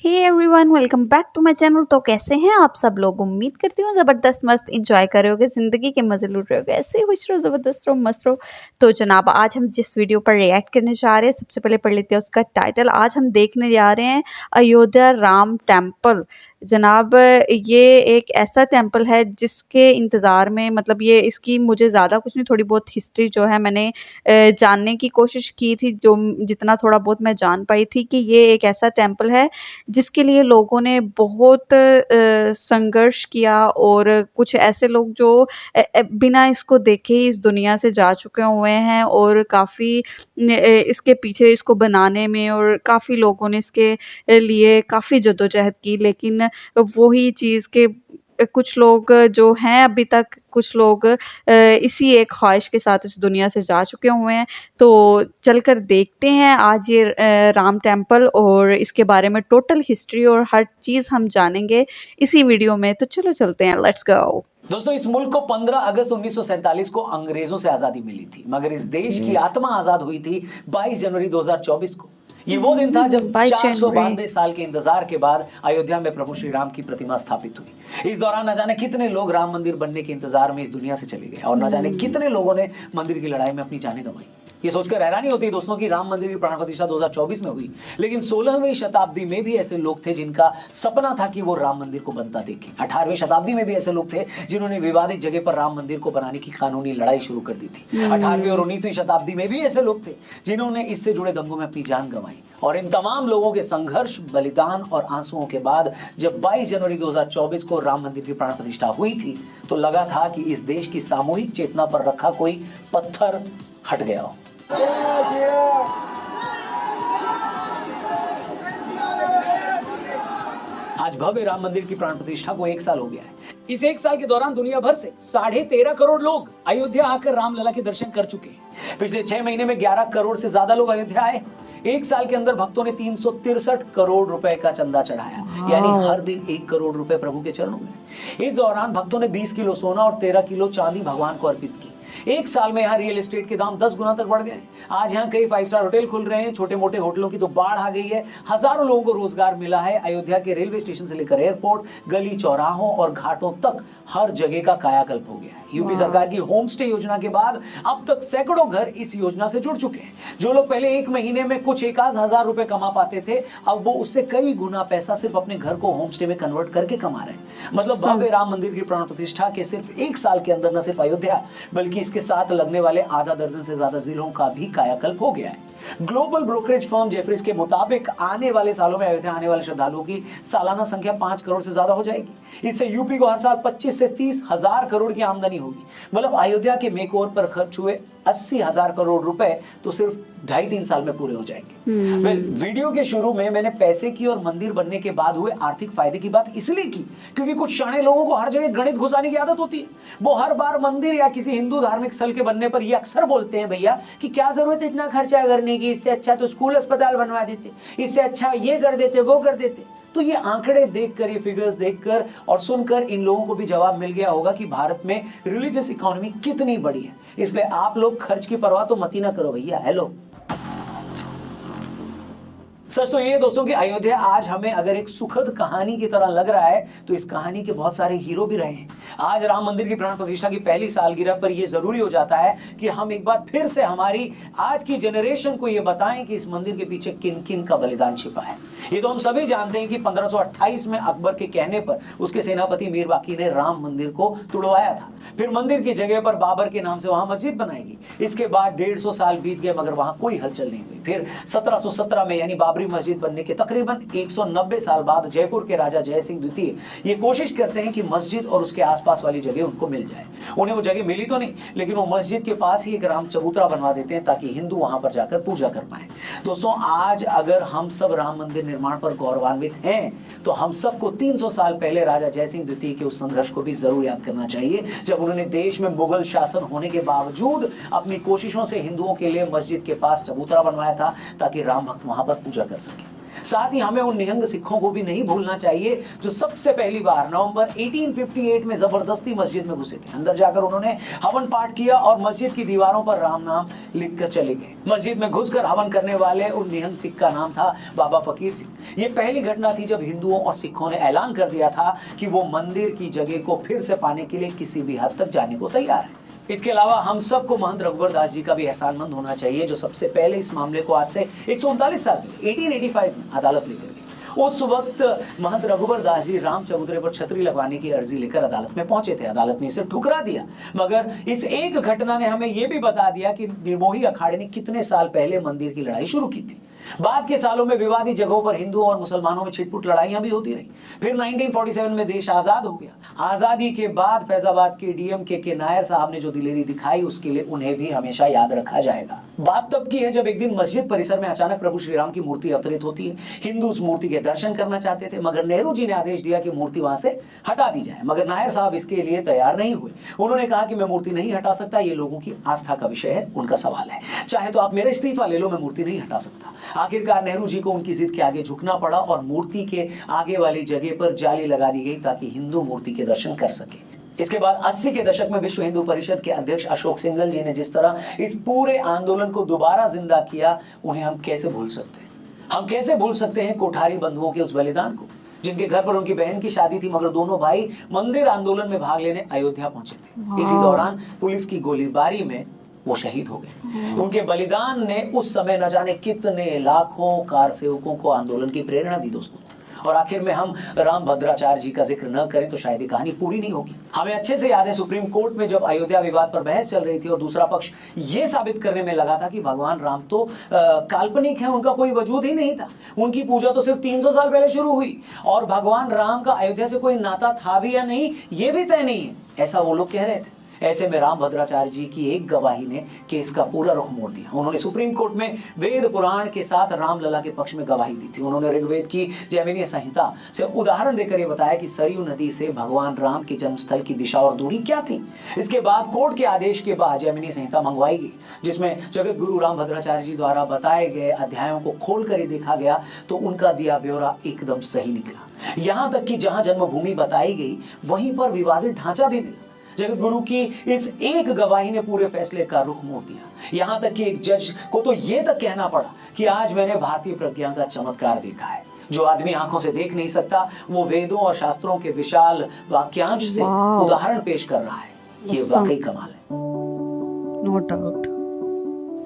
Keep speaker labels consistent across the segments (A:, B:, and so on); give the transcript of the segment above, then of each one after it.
A: Hey everyone, welcome back to my channel. तो कैसे हैं आप सब लोग? उम्मीद करती हूँ ज़बरदस्त मस्त इंजॉय कर रहे होगे, ज़िंदगी के मज़े लूट रहे होगे, ऐसे ही खुश रहो, ज़बरदस्त रहो, मस्त रहो। तो जनाब, आज हम जिस वीडियो पर रिएक्ट करने जा रहे हैं, सबसे पहले पढ़ लेते हैं उसका टाइटल। आज हम देखने जा रहे हैं अयोध्या राम टेम्पल। जनाब, ये एक ऐसा टेम्पल है जिसके इंतज़ार में, मतलब ये इसकी मुझे ज़्यादा कुछ नहीं, थोड़ी बहुत हिस्ट्री जो है मैंने जानने की कोशिश की थी। जो जितना थोड़ा बहुत मैं जान पाई थी कि ये एक ऐसा टेम्पल है जिसके लिए लोगों ने बहुत संघर्ष किया, और कुछ ऐसे लोग जो बिना इसको देखे ही इस दुनिया से जा चुके हुए हैं, और काफ़ी इसके पीछे, इसको बनाने में, और काफ़ी लोगों ने इसके लिए काफ़ी जद्दोजहद की। लेकिन वही चीज़ के कुछ लोग जो हैं अभी तक, कुछ लोग इसी एक ख्वाहिश के साथ इस दुनिया से जा चुके हुए हैं। तो चलकर देखते हैं आज ये राम टेम्पल, और इसके बारे में टोटल हिस्ट्री और हर चीज़ हम जानेंगे इसी वीडियो में। तो चलो चलते हैं, लेट्स गो।
B: दोस्तों, इस मुल्क को 15 अगस्त 1947 को अंग्रेजों से आजादी मिली थी, मगर इस देश की आत्मा आजाद हुई थी 22 जनवरी 2024 को। ये वो दिन था जब 492 साल के इंतजार के बाद अयोध्या में प्रभु श्री राम की प्रतिमा स्थापित हुई। इस दौरान न जाने कितने लोग राम मंदिर बनने के इंतजार में इस दुनिया से चले गए, और न जाने कितने लोगों ने मंदिर की लड़ाई में अपनी जानें गंवाई। ये सोचकर हैरानी होती है दोस्तों कि राम मंदिर की प्राण प्रतिष्ठा 2024 में हुई, लेकिन 16वीं शताब्दी में भी ऐसे लोग थे जिनका सपना था कि वो राम मंदिर को बनता देखें। 18वीं शताब्दी में भी ऐसे लोग थे जिन्होंने विवादित जगह पर राम मंदिर को बनाने की कानूनी लड़ाई शुरू कर दी थी। 18वीं और 19वीं शताब्दी में भी ऐसे लोग थे जिन्होंने इससे जुड़े दंगों में अपनी जान गंवाई। और इन तमाम लोगों के संघर्ष, बलिदान और आंसुओं के बाद जब 22 जनवरी 2024 को राम मंदिर की प्राण प्रतिष्ठा हुई थी, तो लगा था कि इस देश की सामूहिक चेतना पर रखा कोई पत्थर हट गया हो। आज भव्य राम मंदिर की प्राण प्रतिष्ठा को 1 साल हो गया है। इस 1 साल के दौरान दुनिया भर से 13.5 करोड़ लोग अयोध्या आकर रामलला के दर्शन कर चुके हैं। पिछले 6 महीने में 11 करोड़ से ज्यादा लोग अयोध्या आए। 1 साल के अंदर भक्तों ने 363 करोड़ रुपए का चंदा चढ़ाया, यानी हर दिन 1 करोड़ रुपए प्रभु के चरणों में। इस दौरान भक्तों ने 20 किलो सोना और 13 किलो चांदी भगवान को अर्पित की। 1 साल में यहाँ रियल एस्टेट के दाम 10 गुना तक बढ़ गए। आज यहाँ कई 5 स्टार होटल खुल रहे हैं। छोटे मोटे होटलों की तो बाढ़ आ गई है। हजारों लोगों को रोजगार मिला है। अयोध्या के रेलवे स्टेशन से लेकर एयरपोर्ट, गली चौराहों और घाटों तक हर जगह का कायाकल्प हो गया है। यूपी सरकार की होम स्टे योजना के बाद अब तक सैकड़ों घर इस योजना से जुड़ चुके हैं। जो लोग पहले 1 महीने में कुछ 1,000 हजार रुपए कमा पाते थे, अब वो उससे कई गुना पैसा सिर्फ अपने घर को होम स्टे में कन्वर्ट करके कमा रहे हैं। मतलब भव्य राम मंदिर की प्राण प्रतिष्ठा के सिर्फ 1 साल के अंदर न सिर्फ अयोध्या, बल्कि इसके साथ लगने वाले आधा दर्जन से ज्यादा जिलों का भी कायाकल्प हो गया है। ग्लोबल ब्रोकरेज फर्म जेफरीज के मुताबिक आने वाले सालों में अयोध्या आने वाले श्रद्धालुओं की सालाना संख्या 5 करोड़ से ज्यादा हो जाएगी। इससे यूपी को हर साल 25 से 30 हजार करोड़ की आमदनी होगी। मतलब अयोध्या के मेकओवर पर खर्च हुए 80 हजार करोड़ रुपए तो सिर्फ 2.5-3 साल में पूरे हो जाएंगे। वीडियो के शुरू में मैंने पैसे की और मंदिर बनने के बाद हुए आर्थिक फायदे की बात इसलिए की क्योंकि कुछ शाणे लोगों को हर जगह गणित घुसाने की आदत होती है। वो हर बार मंदिर या किसी हिंदू धार्मिक स्थल के बनने पर ये अक्सर बोलते हैं, भैया कि क्या जरूरत है इतना खर्चा करने की, इससे अच्छा तो स्कूल अस्पताल बनवा देते, इससे अच्छा ये कर देते, वो कर देते। तो ये आंकड़े देखकर, ये फिगर्स देखकर और सुनकर इन लोगों को भी जवाब मिल गया होगा कि भारत में रिलीजियस इकोनॉमी कितनी बड़ी है। इसलिए आप लोग खर्च की परवाह तो मत ही ना करो भैया। हेलो, सच तो ये दोस्तों कि अयोध्या आज हमें अगर एक सुखद कहानी की तरह लग रहा है, तो इस कहानी के बहुत सारे हीरो भी रहे हैं। आज राम मंदिर की प्राण प्रतिष्ठा की पहली सालगिरह पर यह जरूरी हो जाता है कि हम एक बार फिर से हमारी आज की जनरेशन को यह बताएं कि इस मंदिर के पीछे किन किन का बलिदान छिपा है। ये तो हम सभी जानते हैं कि 1528 में अकबर के कहने पर उसके सेनापति मीर बाकी ने राम मंदिर को तुड़वाया था। फिर मंदिर की जगह पर बाबर के नाम से वहां मस्जिद बनाएगी। इसके बाद 150 साल बीत गए, मगर वहां कोई हलचल नहीं हुई। फिर 1717 में यानी बाबरी मस्जिद बनने के तकरीबन 190 साल बाद जयपुर के राजा जय सिंह द्वितीय ये कोशिश करते हैं कि मस्जिद और उसके आसपास वाली जगह उनको मिल जाए। उन्हें वो जगह मिली तो नहीं, लेकिन वो मस्जिद के पास ही एक राम चबूतरा बनवा देते हैं ताकि हिंदू वहां पर जाकर पूजा कर पाए। दोस्तों, आज अगर हम सब राम मंदिर निर्माण पर गौरवान्वित हैं, तो हम सबको 300 साल पहले राजा जय सिंह द्वितीय के उस संघर्ष को भी जरूर याद करना चाहिए, जब उन्होंने देश में मुगल शासन होने के बावजूद अपनी कोशिशों से हिंदुओं के लिए मस्जिद के पास चबूतरा बनवाया था ताकि राम भक्त वहां पर पूजा कर सके। साथ ही हमें उन निहंग सिखों को भी नहीं भूलना चाहिए जो सबसे पहली बार नवंबर 1858 में जबरदस्ती मस्जिद में घुसे थे। अंदर जाकर उन्होंने हवन पाठ किया और मस्जिद की दीवारों पर राम नाम लिखकर चले गए। मस्जिद में घुसकर हवन करने वाले उन निहंग सिख का नाम था बाबा फकीर सिंह। ये पहली घटना थी जब हिंदुओं और सिखों ने ऐलान कर दिया था कि वो मंदिर की जगह को फिर से पाने के लिए किसी भी हद तक जाने को तैयार है। इसके अलावा हम सबको महंत रघुवर दास जी का भी एहसानमंद होना चाहिए, जो सबसे पहले इस मामले को आज से 139 साल पहले 1885 में अदालत लेकर गए। उस वक्त महंत रघुवर दास जी राम चबूतरे पर छतरी लगवाने की अर्जी लेकर अदालत में पहुंचे थे। अदालत ने इसे ठुकरा दिया, मगर इस एक घटना ने हमें यह भी बता दिया कि निर्मोही अखाड़े ने कितने साल पहले मंदिर की लड़ाई शुरू की थी। बाद के सालों में विवादित जगहों पर हिंदुओं और मुसलमानों में छिटपुट लड़ाइयां भी होती रही। फिर 1947 में देश आजाद हो गया। आजादी के बाद फैजाबाद के डीएमके के नायर साहब ने जो दिलेरी दिखाई, उसके लिए उन्हें भी हमेशा याद रखा जाएगा। बात तब की है जब एक दिन मस्जिद परिसर में अचानक प्रभु श्री राम की मूर्ति अवतरित होती है। हिंदू उस मूर्ति के दर्शन करना चाहते थे, मगर नेहरू जी ने आदेश दिया कि मूर्ति वहां से हटा दी जाए। मगर नायर साहब इसके लिए तैयार नहीं हुए। उन्होंने कहा कि मैं मूर्ति नहीं हटा सकता, ये लोगों की आस्था का विषय है, उनका सवाल है, चाहे तो आप मेरा इस्तीफा ले लो, मैं मूर्ति नहीं हटा सकता। आखिरकार नेहरू जी को उनकी जिद के आगे झुकना पड़ा और मूर्ति के आगे वाली जगह पर जाली लगा दी गई ताकि हिंदू मूर्ति के दर्शन कर सके। इसके बाद 80 के दशक में विश्व हिंदू परिषद के अध्यक्ष अशोक सिंघल जी ने जिस तरह इस पूरे आंदोलन को दोबारा जिंदा किया, उन्हें हम कैसे भूल सकते हैं। हम कैसे भूल सकते हैं कोठारी बंधुओं के उस बलिदान को, जिनके घर पर उनकी बहन की शादी थी, मगर दोनों भाई मंदिर आंदोलन में भाग लेने अयोध्या पहुंचे थे। इसी दौरान पुलिस की गोलीबारी में वो शहीद हो गए। उनके बलिदान ने उस समय न जाने कितने लाखों कार सेवकों को आंदोलन की प्रेरणा दी दोस्तों। और आखिर में हम राम भद्राचार्य जी का जिक्र न करें तो शायद ये कहानी पूरी नहीं होगी। हमें अच्छे से याद है सुप्रीम कोर्ट में जब अयोध्या विवाद पर बहस चल रही थी और दूसरा पक्ष ये साबित करने में लगा था कि भगवान राम तो काल्पनिक है, उनका कोई वजूद ही नहीं था, उनकी पूजा तो सिर्फ 300 साल पहले शुरू हुई और भगवान राम का अयोध्या से कोई नाता था भी या नहीं ये भी तय नहीं है, ऐसा वो लोग कह रहे थे। ऐसे में राम भद्राचार्य जी की एक गवाही ने केस का पूरा रुख मोड़ दिया। उन्होंने सुप्रीम कोर्ट में वेद पुराण के साथ रामलला के पक्ष में गवाही दी थी। उन्होंने ऋग्वेद की जैमिनी संहिता से उदाहरण देकर ये बताया कि सरयू नदी से भगवान राम के जन्मस्थल की दिशा और दूरी क्या थी। इसके बाद कोर्ट के आदेश के बाद जैमिनी संहिता मंगवाई गई, जिसमें जगत गुरु राम भद्राचार्य जी द्वारा बताए गए अध्यायों को खोल कर ही देखा गया तो उनका दिया ब्यौरा एकदम सही निकला। यहाँ तक कि जहाँ जन्मभूमि बताई गई वहीं पर विवादित ढांचा भी मिला। जगत गुरु की इस एक गवाही ने पूरे फैसले का रुख मोड़ दिया। यहां तक कि एक जज को तो यह तक कहना पड़ा कि आज मैंने भारतीय प्रज्ञा का चमत्कार देखा है। जो आदमी आंखों से देख नहीं सकता वो वेदों और शास्त्रों के विशाल वाक्यांश से उदाहरण पेश कर रहा है। ये वाकई कमाल है।
A: No doubt.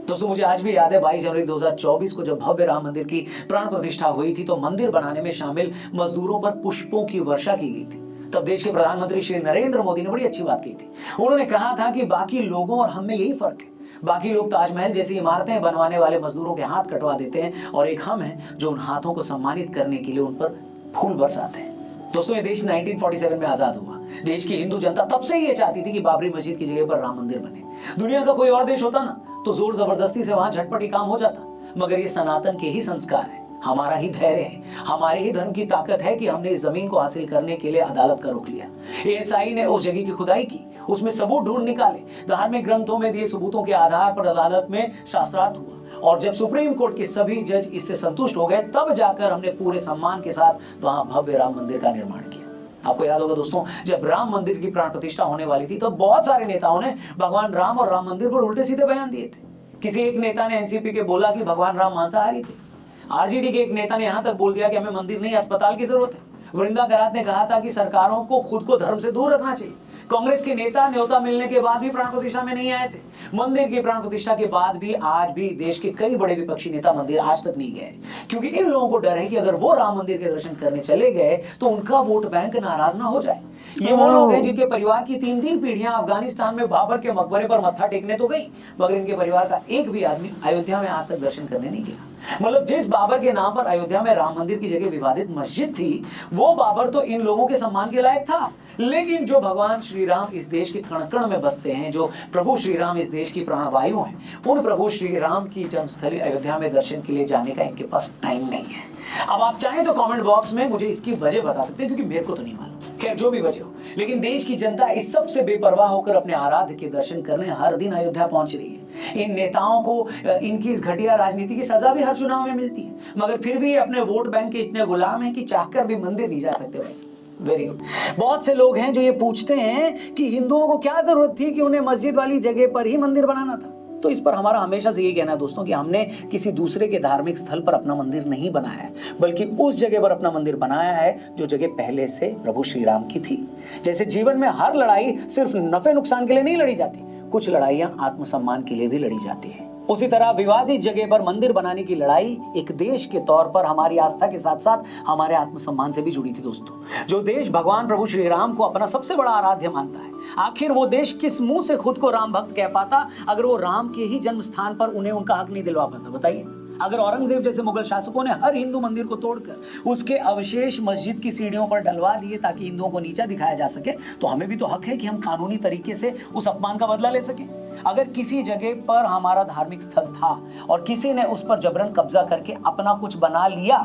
B: दोस्तों मुझे आज भी याद है 22 जनवरी 2024 को जब भव्य राम मंदिर की प्राण प्रतिष्ठा हुई थी तो मंदिर बनाने में शामिल मजदूरों पर पुष्पों की वर्षा की गई थी। तब देश के प्रधानमंत्री श्री नरेंद्र मोदी ने बड़ी अच्छी बात की थी। उन्होंने कहा था कि बाकी लोगों और हम में यही फर्क है, बाकी लोग ताजमहल जैसी इमारतें बनवाने वाले मजदूरों के हाथ कटवा देते हैं और एक हम हैं जो उन हाथों को सम्मानित करने के लिए उन पर फूल बरसाते हैं। दोस्तों ये देश 1947 में आजाद हुआ। देश की हिंदू जनता तब से ही ये चाहती थी कि बाबरी मस्जिद की जगह पर राम मंदिर बने। दुनिया का कोई और देश होता ना तो जोर जबरदस्ती से वहां झटपट ही काम हो जाता, मगर ये सनातन के ही संस्कार है, हमारा ही धैर्य है, हमारे ही धर्म की ताकत है कि हमने इस जमीन को हासिल करने के लिए अदालत का रुख लिया। एएसआई ने उस जगह की खुदाई की, उसमें सबूत ढूंढ निकाले, धार्मिक ग्रंथों में दिए सबूतों के आधार पर अदालत में शास्त्रार्थ हुआ और जब सुप्रीम कोर्ट के सभी जज इससे संतुष्ट हो गए तब जाकर हमने पूरे सम्मान के साथ वहां भव्य राम मंदिर का निर्माण किया। आपको याद होगा दोस्तों, जब राम मंदिर की प्राण प्रतिष्ठा होने वाली थी तो बहुत सारे नेताओं ने भगवान राम और राम मंदिर पर उल्टे सीधे बयान दिए थे। किसी एक नेता ने एनसीपी के बोला कि भगवान राम मांसाहारी थे। आरजेडी के एक नेता ने यहां तक बोल दिया कि हमें मंदिर नहीं अस्पताल की जरूरत है। वृंदा करात ने कहा था कि सरकारों को खुद को धर्म से दूर रखना चाहिए। कांग्रेस के नेता न्योता मिलने के बाद भी प्राण प्रतिष्ठा में नहीं आए थे। मंदिर की प्राण प्रतिष्ठा के बाद भी आज भी देश के कई बड़े विपक्षी नेता मंदिर आज तक नहीं गए, क्योंकि इन लोगों को डर है कि अगर वो राम मंदिर के दर्शन करने चले गए तो उनका वोट बैंक नाराज ना हो जाए। ये वो लोग हैं जिनके परिवार की 3-3 पीढ़ियां अफगानिस्तान में बाबर के मकबरे पर मत्था टेकने तो गई, मगर इनके परिवार का एक भी आदमी अयोध्या में आज तक दर्शन करने नहीं गया। मतलब जिस बाबर के नाम पर अयोध्या में राम मंदिर की जगह विवादित मस्जिद थी, वो बाबर तो इन लोगों के सम्मान के लायक था, लेकिन जो भगवान श्री राम इस देश के कण कण में बसते हैं, जो प्रभु श्री राम इस देश की प्राणवायु हैं, उन प्रभु श्री राम की जन्मस्थली अयोध्या में दर्शन के लिए जाने का इनके पास टाइम नहीं है। अब आप चाहें तो कमेंट बॉक्स में मुझे इसकी वजह बता सकते हैं, क्योंकि मेरे को तो नहीं मालूम। खैर जो भी वजह हो, लेकिन देश की जनता इस सब से बेपरवाह होकर अपने आराध्य के दर्शन करने हर दिन अयोध्या पहुंच रही है। इन नेताओं को इनकी इस घटिया राजनीति की सजा भी हर चुनाव में मिलती है, मगर फिर भी अपने वोट बैंक के इतने गुलाम हैं कि चाहकर भी मंदिर नहीं जा सकते। वैसे वेरी गुड। बहुत से लोग हैं जो ये पूछते हैं कि हिंदुओं को क्या जरूरत थी कि उन्हें मस्जिद वाली जगह पर ही मंदिर बनाना था। तो इस पर हमारा हमेशा से यही कहना है दोस्तों कि हमने किसी दूसरे के धार्मिक स्थल पर अपना मंदिर नहीं बनाया है, बल्कि उस जगह पर अपना मंदिर बनाया है जो जगह पहले से प्रभु श्री राम की थी। जैसे जीवन में हर लड़ाई सिर्फ नफे नुकसान के लिए नहीं लड़ी जाती, कुछ लड़ाइयां आत्मसम्मान के लिए भी लड़ी जाती है। उसी तरह विवादित जगह पर मंदिर बनाने की लड़ाई एक देश के तौर पर हमारी आस्था के साथ साथ हमारे आत्मसम्मान से भी जुड़ी थी दोस्तों। जो देश भगवान प्रभु श्री राम को अपना सबसे बड़ा आराध्य मानता है, आखिर वो देश किस मुंह से खुद को राम भक्त कह पाता अगर वो राम के ही जन्म स्थान पर उन्हें उनका हक नहीं दिलवा पाता? बताइए। अगर औरंगजेब जैसे मुगल शासकों ने हर हिंदू मंदिर को तोड़कर उसके अवशेष मस्जिद की सीढ़ियों पर डलवा दिए ताकि हिंदुओं को नीचा दिखाया जा सके, तो हमें भी तो हक है कि हम कानूनी तरीके से उस अपमान का बदला ले सकें। अगर किसी जगह पर हमारा धार्मिक स्थल था और किसी ने उस पर जबरन कब्जा करके अपना कुछ बना लिया,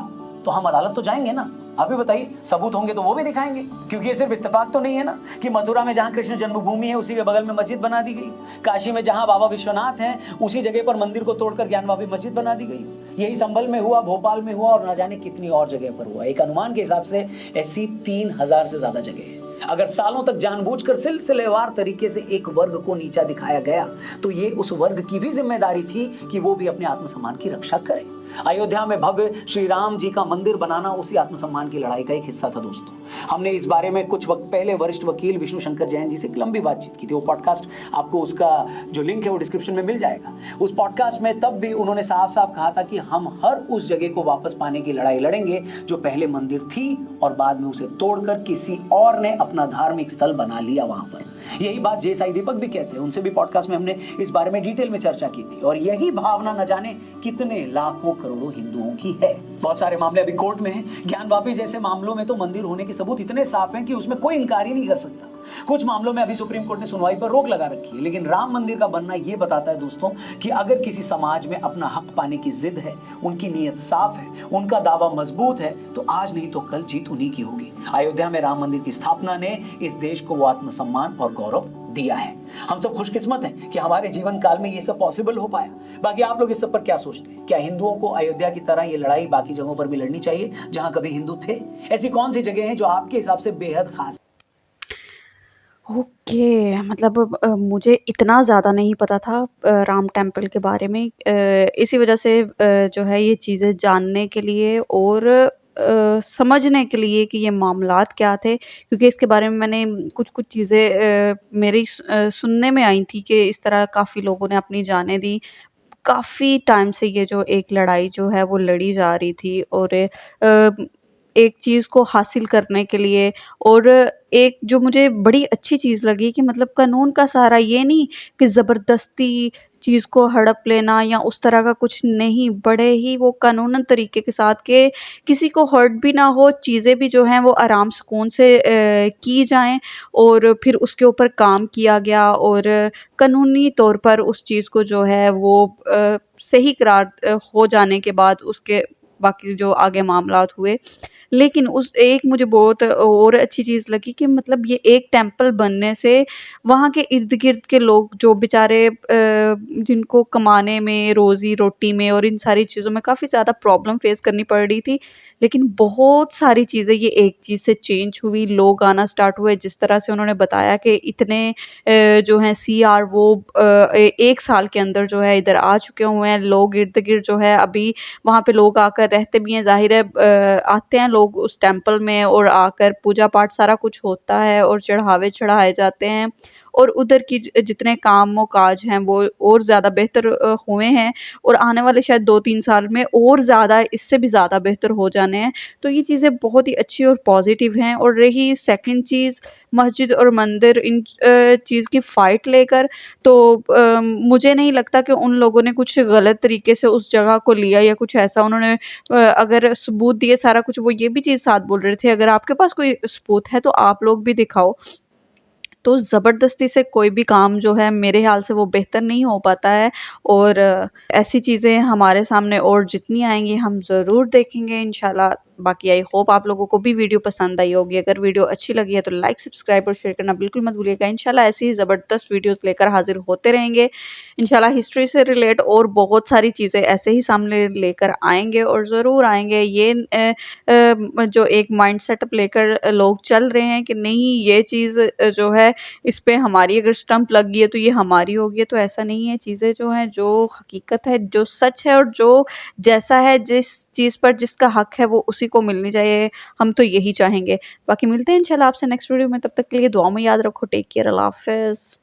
B: तो हम अदालत तो जाएंगे ना। अभी बताइए, सबूत होंगे तो वो भी दिखाएंगे, क्योंकि ये सिर्फ इत्तेफाक तो नहीं है ना कि मथुरा में जहां कृष्ण जन्मभूमि है उसी के बगल में मस्जिद बना दी गई, काशी में जहां बाबा विश्वनाथ हैं उसी जगह पर मंदिर को तोड़कर ज्ञानवापी मस्जिद बना दी गई। यही संभल में हुआ, भोपाल में हुआ और ना जाने कितनी और जगह पर हुआ। एक अनुमान के हिसाब से ऐसी 3000 से ज्यादा जगह है। अगर सालों तक जानबूझकर सिलसिलेवार तरीके से एक वर्ग को नीचा दिखाया गया, तो ये उस वर्ग की भी जिम्मेदारी थी कि वो भी अपने आत्मसम्मान की रक्षा करे। अयोध्या में भव्य श्री राम जी का मंदिर बनाना उसी आत्मसम्मान की लड़ाई का एक हिस्सा था दोस्तों। हमने इस बारे में कुछ वक्त पहले वरिष्ठ वकील विष्णु शंकर जैन जी से एक लंबी बातचीत की थी। वो पॉडकास्ट, आपको उसका जो लिंक है वो डिस्क्रिप्शन में मिल जाएगा। उस पॉडकास्ट में तब भी उन्होंने साफ साफ कहा था कि हम हर उस जगह को वापस पाने की लड़ाई लड़ेंगे जो पहले मंदिर थी और बाद में उसे तोड़कर किसी और ने अपना धार्मिक स्थल बना लिया वहां पर। यही बात जे साई दीपक भी कहते हैं, उनसे भी पॉडकास्ट में हमने इस बारे में डिटेल में चर्चा की थी। और यही भावना न जाने कितने लाखों करोड़ों हिंदुओं की है। बहुत सारे मामले अभी कोर्ट में हैं। ज्ञानवापी जैसे मामलों में तो मंदिर होने के सबूत इतने साफ हैं कि उसमें कोई इंकार ही नहीं कर सकता। कुछ मामलों में अभी सुप्रीम कोर्ट ने सुनवाई पर रोक लगा रखी है, लेकिन राम मंदिर का बनना यह बताता है दोस्तों कि अगर किसी समाज में अपना हक पाने की जिद है, उनकी नीयत साफ है, उनका दावा मजबूत है, तो आज नहीं तो कल जीत उन्हीं की होगी। अयोध्या में राम मंदिर की स्थापना ने इस देश को वो आत्मसम्मान और गौरव दिया है। हम सब खुशकिस्मत हैं कि हमारे जीवन काल में ये सब पॉसिबल हो पाया। बाकी आप लोग इस सब पर क्या सोचते हैं? क्या हिंदुओं को अयोध्या की तरह ये लड़ाई बाकी जगहों पर भी लड़नी चाहिए जहां कभी हिंदू थे? ऐसी कौन सी जगह हैं जो आपके हिसाब से बेहद खास?
A: ओके, मतलब मुझे इतना ज़्यादा नहीं पता था राम टेम्पल के बारे में। इसी वजह से जो है ये चीज़ें जानने के लिए और समझने के लिए कि ये मामलात क्या थे, क्योंकि इसके बारे में मैंने कुछ चीज़ें मेरी सुनने में आई थी कि इस तरह काफ़ी लोगों ने अपनी जानें दी। काफ़ी टाइम से ये जो एक लड़ाई जो है वो लड़ी जा रही थी और एक चीज़ को हासिल करने के लिए। और एक जो मुझे बड़ी अच्छी चीज़ लगी कि मतलब कानून का सहारा, ये नहीं कि ज़बरदस्ती चीज़ को हड़प लेना या उस तरह का कुछ नहीं, बड़े ही वो कानूनन तरीके के साथ के किसी को हर्ट भी ना हो, चीज़ें भी जो हैं वो आराम सुकून से की जाएँ और फिर उसके ऊपर काम किया गया और कानूनी तौर पर उस चीज़ को जो है वो सही करार हो जाने के बाद उसके बाकी जो आगे मामलात हुए। लेकिन उस एक मुझे बहुत और अच्छी चीज़ लगी कि मतलब ये एक टेम्पल बनने से वहाँ के इर्द-गिर्द के लोग जो बेचारे जिनको कमाने में, रोज़ी-रोटी में और इन सारी चीज़ों में काफ़ी ज़्यादा प्रॉब्लम फ़ेस करनी पड़ रही थी, लेकिन बहुत सारी चीज़ें ये एक चीज़ से चेंज हुई, लोग आना स्टार्ट हुए। जिस तरह से उन्होंने बताया कि इतने जो हैं सीआर वो 1 साल के अंदर जो है इधर आ चुके हुए हैं। लोग इर्द-गिर्द जो है अभी वहाँ पे लोग आकर रहते भी हैं, ज़ाहिर है आते हैं लोग उस टेम्पल में और आकर पूजा-पाठ सारा कुछ होता है और चढ़ावे चढ़ाए जाते हैं और उधर की जितने काम-काज हैं वो और ज़्यादा बेहतर हुए हैं और आने वाले शायद 2-3 साल में और ज़्यादा, इससे भी ज़्यादा बेहतर हो जाने हैं। तो ये चीज़ें बहुत ही अच्छी और पॉज़िटिव हैं। और रही सेकंड चीज़ मस्जिद और मंदिर, इन चीज़ की फ़ाइट लेकर, तो मुझे नहीं लगता कि उन लोगों ने कुछ गलत तरीके से उस जगह को लिया या कुछ ऐसा। उन्होंने अगर सबूत दिए सारा कुछ, वो ये भी चीज़ साथ बोल रहे थे, अगर आपके पास कोई सबूत है तो आप लोग भी दिखाओ। तो ज़बरदस्ती से कोई भी काम जो है मेरे ख़्याल से वो बेहतर नहीं हो पाता है। और ऐसी चीज़ें हमारे सामने और जितनी आएँगी हम ज़रूर देखेंगे इंशाल्लाह। बाकी आई होप आप लोगों को भी वीडियो पसंद आई होगी। अगर वीडियो अच्छी लगी है तो लाइक, सब्सक्राइब और शेयर करना बिल्कुल मत भूलिएगा। इंशाल्लाह ऐसी ही ज़बरदस्त वीडियोज़ लेकर हाज़िर होते रहेंगे। इंशाल्लाह हिस्ट्री से रिलेट और बहुत सारी चीज़ें ऐसे ही सामने लेकर आएँगे और ज़रूर आएँगे। ये जो एक माइंड सेटअप लेकर लोग चल रहे हैं कि नहीं ये चीज़ जो है इस पे हमारी अगर स्टंप लग गई है तो ये हमारी होगी है, तो ऐसा नहीं है। चीज़ें जो हैं, जो हकीकत है, जो सच है और जो जैसा है, जिस चीज़ पर जिसका हक है वो उसी को मिलनी चाहिए। हम तो यही चाहेंगे। बाकी मिलते हैं इंशाल्लाह आपसे नेक्स्ट वीडियो में, तब तक के लिए दुआ में याद रखो। टेक केयर, अल्लाह हाफ़िज़।